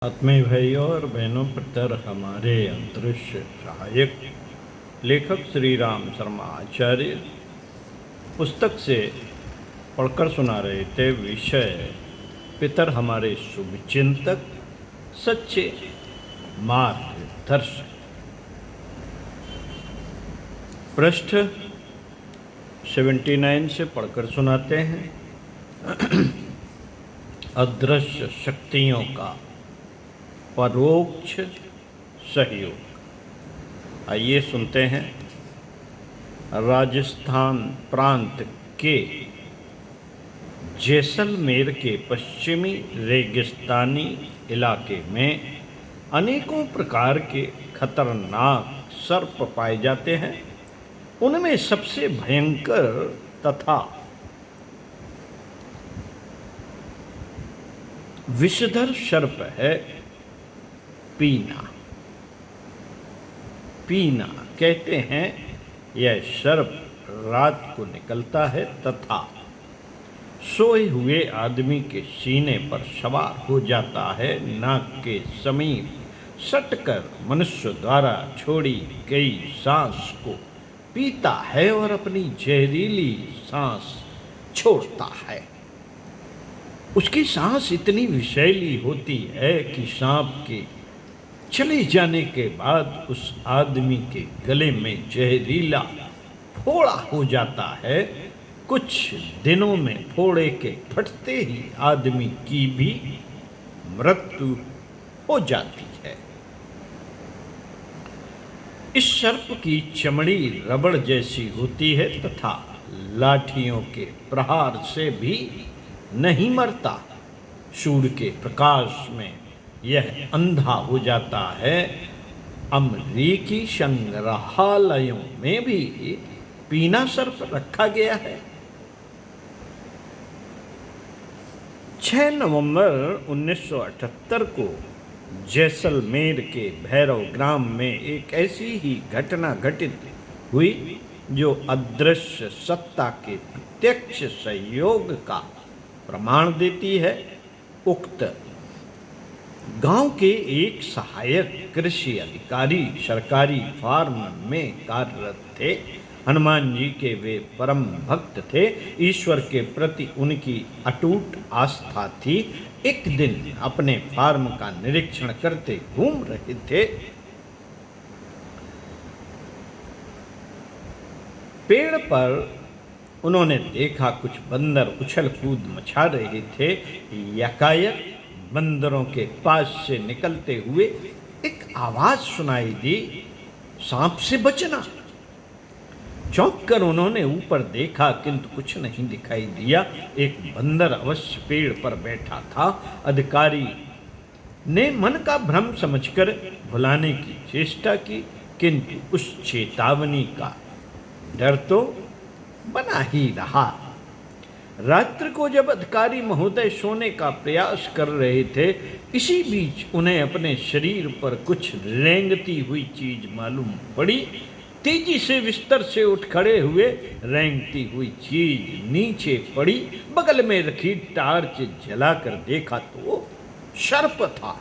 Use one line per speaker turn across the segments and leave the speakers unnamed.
आत्मीय भाइयों और बहनों, पितर हमारे अंतरिक्ष सहायक लेखक श्री राम शर्मा आचार्य पुस्तक से पढ़कर सुना रहे थे। विषय पितर हमारे शुभचिंतक, सच्चे मार्गदर्शक। पृष्ठ 79 से पढ़कर सुनाते हैं। अदृश्य शक्तियों का परोक्ष सहयोग। आइए सुनते हैं। राजस्थान प्रांत के जैसलमेर के पश्चिमी रेगिस्तानी इलाके में अनेकों प्रकार के खतरनाक सर्प पाए जाते हैं। उनमें सबसे भयंकर तथा विषधर सर्प है पीना। पीना कहते हैं यह सर्प रात को निकलता है तथा सोए हुए आदमी के सीने पर सवार हो जाता है। नाक के समीप सटकर मनुष्य द्वारा छोड़ी गई सांस को पीता है और अपनी जहरीली सांस छोड़ता है। उसकी सांस इतनी विषैली होती है कि सांप के चले जाने के बाद उस आदमी के गले में जहरीला फोड़ा हो जाता है। कुछ दिनों में फोड़े के फटते ही आदमी की भी मृत्यु हो जाती है। इस सर्प की चमड़ी रबड़ जैसी होती है तथा लाठियों के प्रहार से भी नहीं मरता। सूर्य के प्रकाश में यह अंधा हो जाता है। अमरीकी संग्रहालयों में भी पीना सर्प रखा गया है। 6 नवंबर 1978 को जैसलमेर के भैरव ग्राम में एक ऐसी ही घटना घटित हुई जो अदृश्य सत्ता के प्रत्यक्ष सहयोग का प्रमाण देती है। उक्त गांव के एक सहायक कृषि अधिकारी सरकारी फार्म में कार्यरत थे। हनुमान जी के वे परम भक्त थे। ईश्वर के प्रति उनकी अटूट आस्था थी। एक दिन अपने फार्म का निरीक्षण करते घूम रहे थे। पेड़ पर उन्होंने देखा कुछ बंदर उछल कूद मचा रहे थे। यकायक बंदरों के पास से निकलते हुए एक आवाज सुनाई दी, सांप से बचना। चौंक कर उन्होंने ऊपर देखा किंतु कुछ नहीं दिखाई दिया। एक बंदर अवश्य पेड़ पर बैठा था। अधिकारी ने मन का भ्रम समझकर भुलाने की चेष्टा की किंतु उस चेतावनी का डर तो बना ही रहा। रात्रि को जब अधिकारी महोदय सोने का प्रयास कर रहे थे, इसी बीच उन्हें अपने शरीर पर कुछ रेंगती हुई चीज मालूम पड़ी। तेजी से बिस्तर से उठ खड़े हुए रेंगती हुई चीज नीचे पड़ी। बगल में रखी टार्च जलाकर देखा तो सर्प था।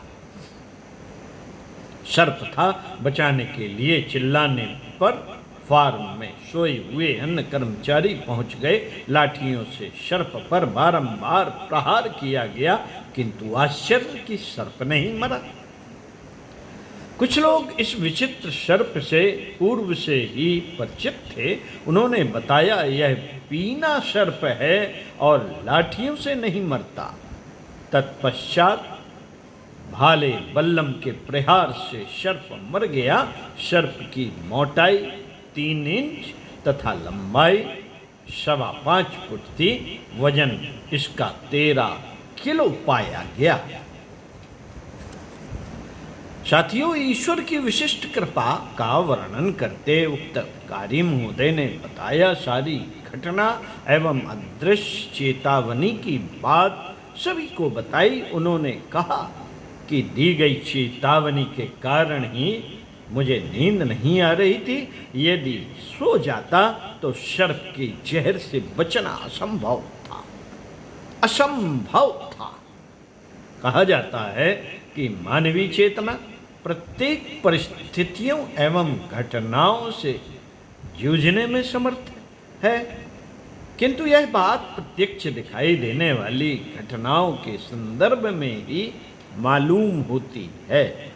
सर्प था। बचाने के लिए चिल्लाने पर फार्म में सोए हुए अन्य कर्मचारी पहुंच गए। लाठियों से सर्प पर बारंबार प्रहार किया गया किंतु आश्चर्य कि सर्प नहीं मरा। कुछ लोग इस विचित्र सर्प से पूर्व से ही परिचित थे। उन्होंने बताया यह पीना सर्प है और लाठियों से नहीं मरता। तत्पश्चात भाले बल्लम के प्रहार से सर्प मर गया। सर्प की मोटाई 3 इंच तथा लंबाई 5.25 फुट थी। वजन इसका 13 किलो पाया गया। साथियों, ईश्वर की विशिष्ट कृपा का वर्णन करते उक्त अधिकारी महोदय ने बताया, सारी घटना एवं अदृश्य चेतावनी की बात सभी को बताई। उन्होंने कहा कि दी गई चेतावनी के कारण ही मुझे नींद नहीं आ रही थी। यदि सो जाता तो सर्प के जहर से बचना असंभव था। कहा जाता है कि मानवीय चेतना प्रत्येक परिस्थितियों एवं घटनाओं से जूझने में समर्थ है, किंतु यह बात प्रत्यक्ष दिखाई देने वाली घटनाओं के संदर्भ में ही मालूम होती है।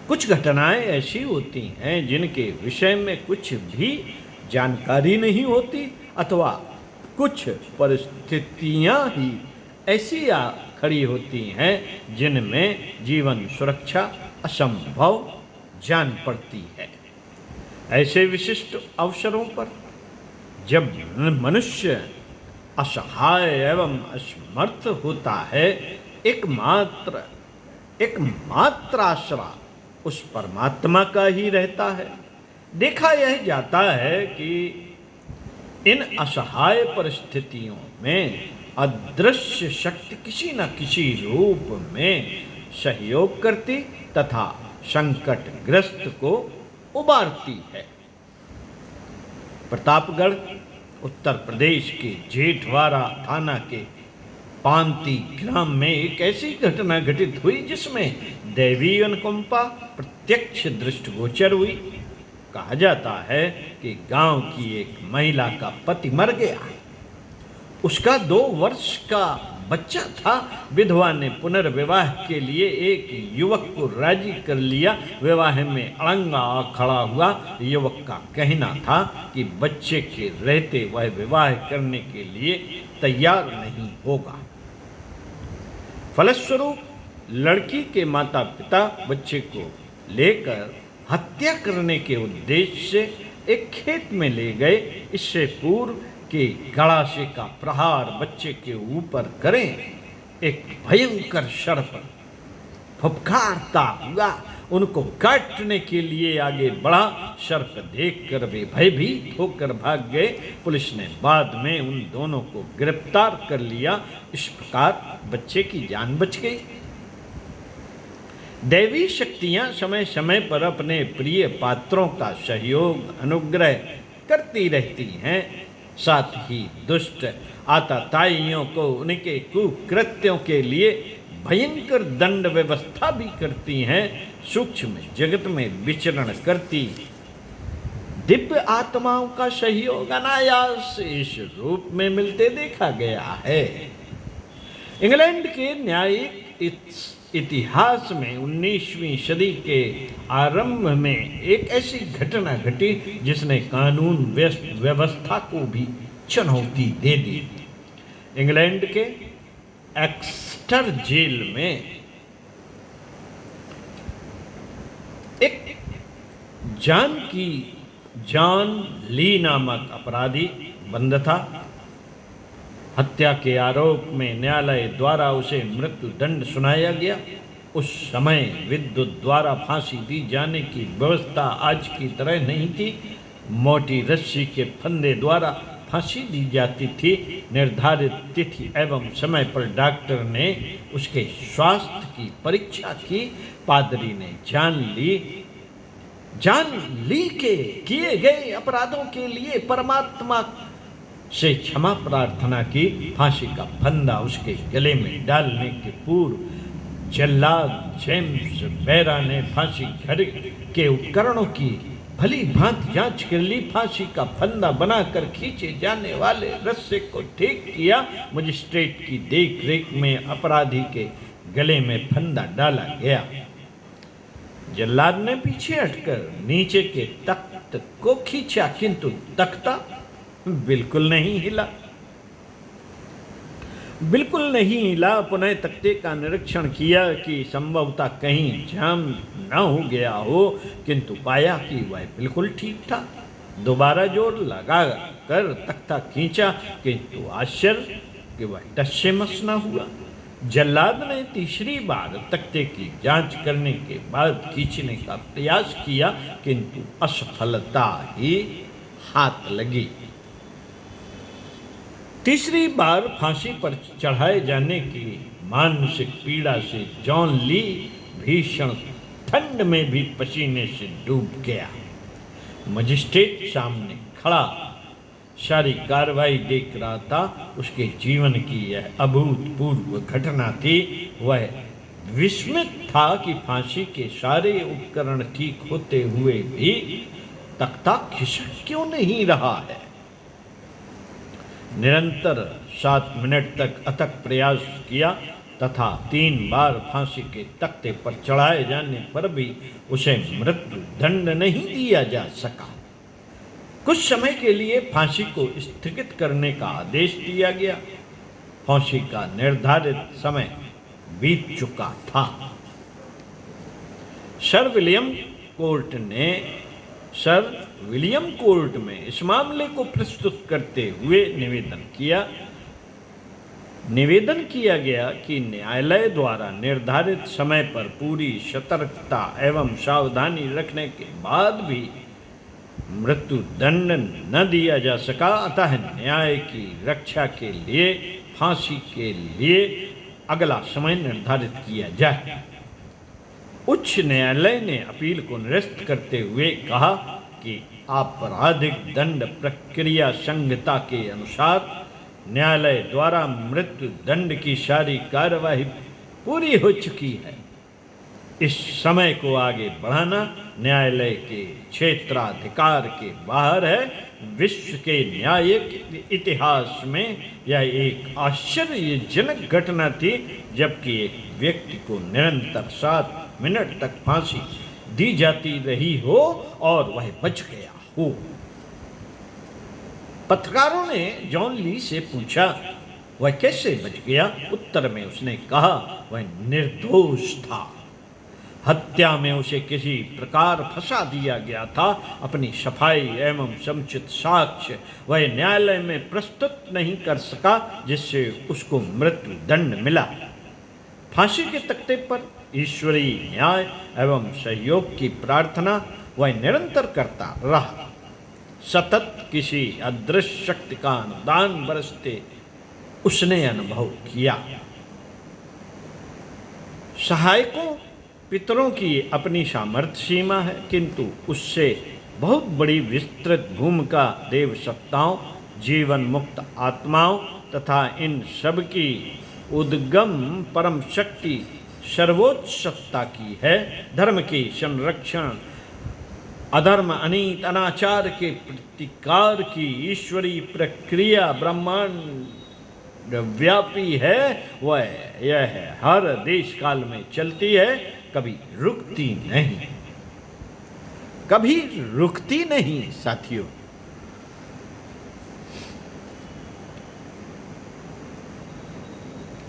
कुछ घटनाएं ऐसी होती हैं जिनके विषय में कुछ भी जानकारी नहीं होती, अथवा कुछ परिस्थितियां ही ऐसी आ खड़ी होती हैं जिनमें जीवन सुरक्षा असंभव जान पड़ती है। ऐसे विशिष्ट अवसरों पर जब मनुष्य असहाय एवं असमर्थ होता है, एकमात्र आसरा उस परमात्मा का ही रहता है। देखा यह जाता है कि इन असहाय परिस्थितियों में अदृश्य शक्ति किसी न किसी रूप में सहयोग करती तथा संकटग्रस्त को उबारती है। प्रतापगढ़ उत्तर प्रदेश के जेठवाड़ा थाना के पांती ग्राम में एक ऐसी घटना घटित हुई जिसमें दैवी अनुकंपा प्रत्यक्ष दृष्टिगोचर हुई। कहा जाता है कि गांव की एक महिला का पति मर गया, उसका 2 वर्ष का बच्चा था। विधवा ने पुनर्विवाह के लिए एक युवक को राजी कर लिया। विवाह में अड़ंगा खड़ा हुआ। युवक का कहना था कि बच्चे के रहते वह विवाह करने के लिए तैयार नहीं होगा। फलस्वरूप लड़की के माता पिता बच्चे को लेकर हत्या करने के उद्देश्य से एक खेत में ले गए। इससे पूर्व कि गड़ासे का प्रहार बच्चे के ऊपर करें, एक भयंकर सर्प फुफकारता हुआ उनको काटने के लिए आगे बढ़ा। सर्प देखकर वे भयभीत होकर भाग गए। पुलिस ने बाद में उन दोनों को गिरफ्तार कर लिया। इस प्रकार बच्चे की जान बच गई। दैवी शक्तियां समय समय पर अपने प्रिय पात्रों का सहयोग अनुग्रह करती रहती हैं। साथ ही दुष्ट आतताइयों को उनके कुकृत्यों के लिए भयंकर दंड व्यवस्था भी करती हैं। सूक्ष्म जगत में विचरण करती दिव्य आत्माओं का सहयोग अनायास इस रूप में मिलते देखा गया है। इंग्लैंड के न्यायिक इतिहास में 19वीं सदी के आरंभ में एक ऐसी घटना घटी जिसने कानून व्यवस्था को भी चुनौती दे दी। इंग्लैंड के एक्स्टर जेल में एक जॉन ली नामक अपराधी बंद था। हत्या के आरोप में न्यायालय द्वारा उसे मृत्यु दंड सुनाया गया। उस समय विद्युत द्वारा फांसी दी जाने की व्यवस्था आज की तरह नहीं थी। मोटी रस्सी के फंदे द्वारा फांसी दी जाती थी। निर्धारित तिथि एवं समय पर डॉक्टर ने उसके स्वास्थ्य की परीक्षा की। पादरी ने जान ली के किए गए अपराधों के लिए परमात्मा से क्षमा प्रार्थना की। फांसी का फंदा उसके गले में डालने के पूर्व जल्लाद जेम्स बेरा ने फांसी घर के उपकरणों की भली भांति जांच कर ली। फांसी का फंदा बनाकर खींचे जाने वाले रस्से को ठीक किया। मजिस्ट्रेट की देखरेख में अपराधी के गले में फंदा डाला गया। जल्लाद ने पीछे हटकर नीचे के तख्त को खींचा, किंतु तख्ता बिल्कुल नहीं हिला। पुनः तख्ते का निरीक्षण किया कि संभवतः कहीं जाम न हो गया हो, किंतु पाया कि वह बिल्कुल ठीक था। दोबारा जोर लगा कर तख्ता खींचा, किंतु आश्चर्य कि वह टस से मस न हुआ। जल्लाद ने तीसरी बार तख्ते की जांच करने के बाद खींचने का प्रयास किया, किंतु असफलता ही हाथ लगी। तीसरी बार फांसी पर चढ़ाए जाने की मानसिक पीड़ा से जॉन ली भीषण ठंड में भी पसीने से डूब गया। मजिस्ट्रेट सामने खड़ा सारी कार्रवाई देख रहा था। उसके जीवन की यह अभूतपूर्व घटना थी। वह विस्मित था कि फांसी के सारे उपकरण ठीक होते हुए भी तख्ता खिसक क्यों नहीं रहा है। निरंतर 7 मिनट तक अथक प्रयास किया तथा 3 बार फांसी के तख्ते पर चढ़ाए जाने पर भी उसे मृत्यु दंड नहीं दिया जा सका। कुछ समय के लिए फांसी को स्थगित करने का आदेश दिया गया। फांसी का निर्धारित समय बीत चुका था। सर विलियम कोर्ट में इस मामले को प्रस्तुत करते हुए निवेदन किया गया कि न्यायालय द्वारा निर्धारित समय पर पूरी सतर्कता एवं सावधानी रखने के बाद भी मृत्यु दंड न दिया जा सका, अतः न्याय की रक्षा के लिए फांसी के लिए अगला समय निर्धारित किया जाए। उच्च न्यायालय ने अपील को निरस्त करते हुए कहा कि आपराधिक दंड प्रक्रिया संहिता के अनुसार न्यायालय द्वारा मृत्यु दंड की सारी कार्यवाही पूरी हो चुकी है। इस समय को आगे बढ़ाना न्यायालय के क्षेत्राधिकार के बाहर है। विश्व के न्यायिक इतिहास में यह एक आश्चर्यजनक घटना थी, जबकि एक व्यक्ति को निरंतर 7 मिनट तक फांसी दी जाती रही हो और वह बच गया हो। पत्रकारों ने जॉन ली से पूछा वह कैसे बच गया। उत्तर में उसने कहा वह निर्दोष था। हत्या में उसे किसी प्रकार फंसा दिया गया था। अपनी सफाई एवं समुचित साक्ष्य वह न्यायालय में प्रस्तुत नहीं कर सका, जिससे उसको मृत्यु दंड मिला। फांसी के तख्ते पर ईश्वरीय न्याय एवं सहयोग की प्रार्थना वह निरंतर करता रहा। सतत किसी अदृश्य शक्ति का अनुदान बरसते उसने अनुभव किया। सहायकों पितरों की अपनी सामर्थ्य सीमा है, किंतु उससे बहुत बड़ी विस्तृत भूमिका देव सत्ताओं, जीवन मुक्त आत्माओं तथा इन सब की उद्गम परम शक्ति सर्वोच्च सत्ता की है। धर्म की संरक्षण, अधर्म अनीत अनाचार के प्रतिकार की ईश्वरीय प्रक्रिया ब्रह्मांड व्यापी है। यह हर देश काल में चलती है, कभी रुकती नहीं साथियों।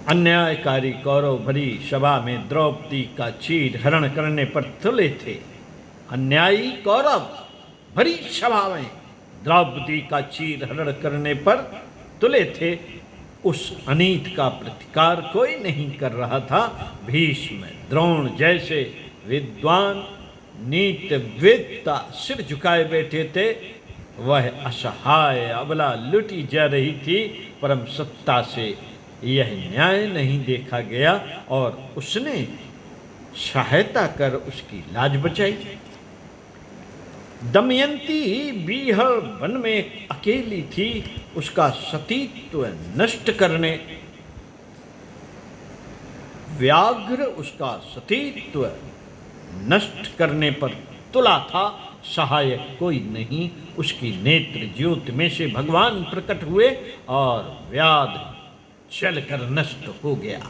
अन्यायकारी कौरव भरी सभा में द्रौपदी का चीर हरण करने पर तुले थे। अन्यायी कौरव भरी सभा में द्रौपदी का चीर हरण करने पर तुले थे। उस अनीत का प्रतिकार कोई नहीं कर रहा था। भीष्म, द्रोण जैसे विद्वान नीतिविद सिर झुकाए बैठे थे। वह असहाय अबला लुटी जा रही थी। परम सत्ता से यह न्याय नहीं देखा गया और उसने सहायता कर उसकी लाज बचाई। दमयंती बीहड़ वन में अकेली थी। उसका सतीत्व नष्ट करने व्याघ्र उसका सतीत्व नष्ट करने पर तुला था। सहायक कोई नहीं। उसकी नेत्र ज्योति में से भगवान प्रकट हुए और व्याध चलकर नष्ट हो गया।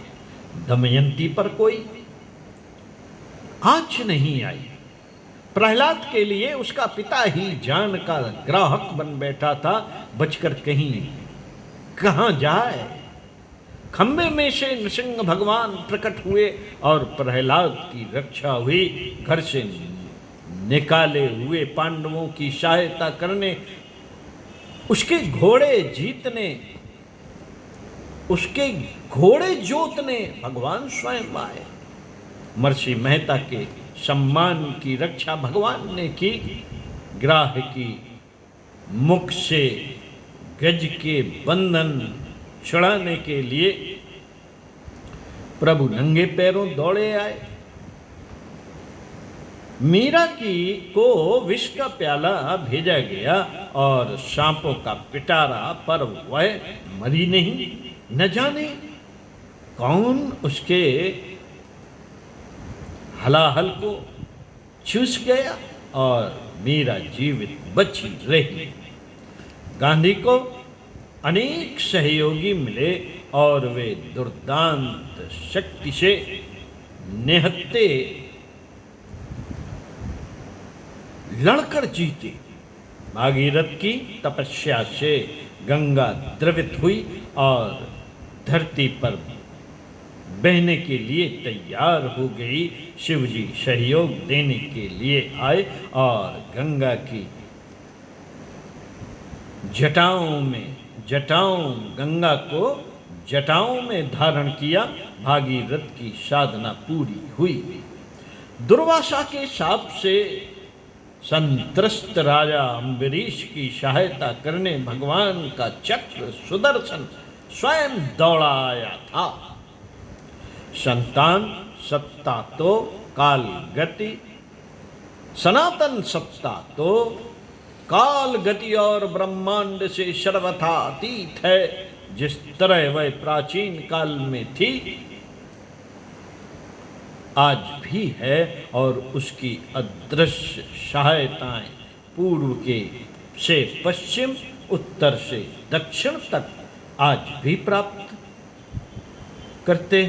दमयंती पर कोई आँच नहीं आई। प्रहलाद के लिए उसका पिता ही जान का ग्राहक बन बैठा था। बचकर कहाँ जाए। खंबे में से नृसिंह भगवान प्रकट हुए और प्रहलाद की रक्षा हुई। घर से निकाले हुए पांडवों की सहायता करने, उसके घोड़े जोतने भगवान स्वयं आए। महर्षि मेहता के सम्मान की रक्षा भगवान ने की। ग्राह की मुख से गज के बंधन छुड़ाने के लिए प्रभु नंगे पैरों दौड़े आए। मीरा को विष का प्याला भेजा गया और सांपों का पिटारा, पर वह मरी नहीं। न जाने कौन उसके हलाहल को चूस गया और मीरा जीवित बची रही। गांधी को अनेक सहयोगी मिले और वे दुर्दांत शक्ति से निहत्ते लड़कर जीते। भागीरथ की तपस्या से गंगा द्रवित हुई और धरती पर बहने के लिए तैयार हो गई। शिवजी सहयोग देने के लिए आए और गंगा की गंगा को जटाओं में धारण किया। भागीरथ की साधना पूरी हुई। दुर्वासा के शाप से संत्रस्त राजा अम्बरीश की सहायता करने भगवान का चक्र सुदर्शन स्वयं दौड़ा आया था। संतान सत्ता तो काल गति, सनातन सत्ता तो काल गति और ब्रह्मांड से सर्वथा अतीत है। जिस तरह वह प्राचीन काल में थी आज भी है और उसकी अदृश्य सहायताएं पूर्व के से पश्चिम, उत्तर से दक्षिण तक आज भी प्राप्त करते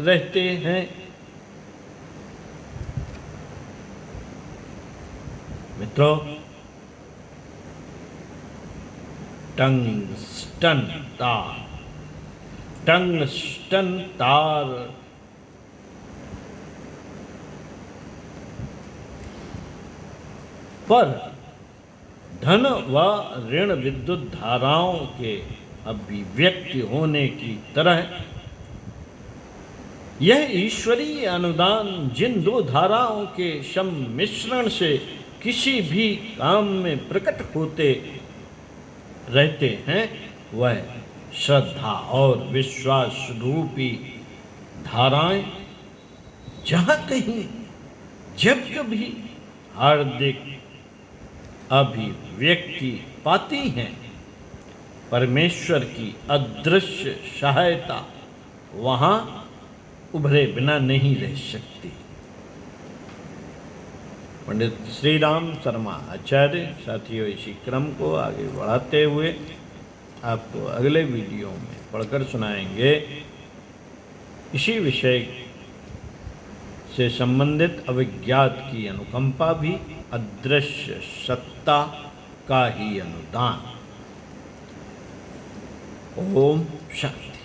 रहते हैं। मित्रों, टंगस्टन तार पर धन व ऋण विद्युत धाराओं के अभिव्यक्ति होने की तरह यह ईश्वरीय अनुदान जिन दो धाराओं के सम्मिश्रण से किसी भी काम में प्रकट होते रहते हैं वह श्रद्धा और विश्वास रूपी धाराएं जहाँ कहीं जब कभी हार्दिक अभिव्यक्ति पाती हैं, परमेश्वर की अदृश्य सहायता वहाँ उभरे बिना नहीं रह सकती। पंडित श्री राम शर्मा आचार्य। साथियों, इसी क्रम को आगे बढ़ाते हुए आपको अगले वीडियो में पढ़कर सुनाएंगे इसी विषय से संबंधित अविज्ञात की अनुकंपा भी अदृश्य सत्ता का ही अनुदान। ओम शांति।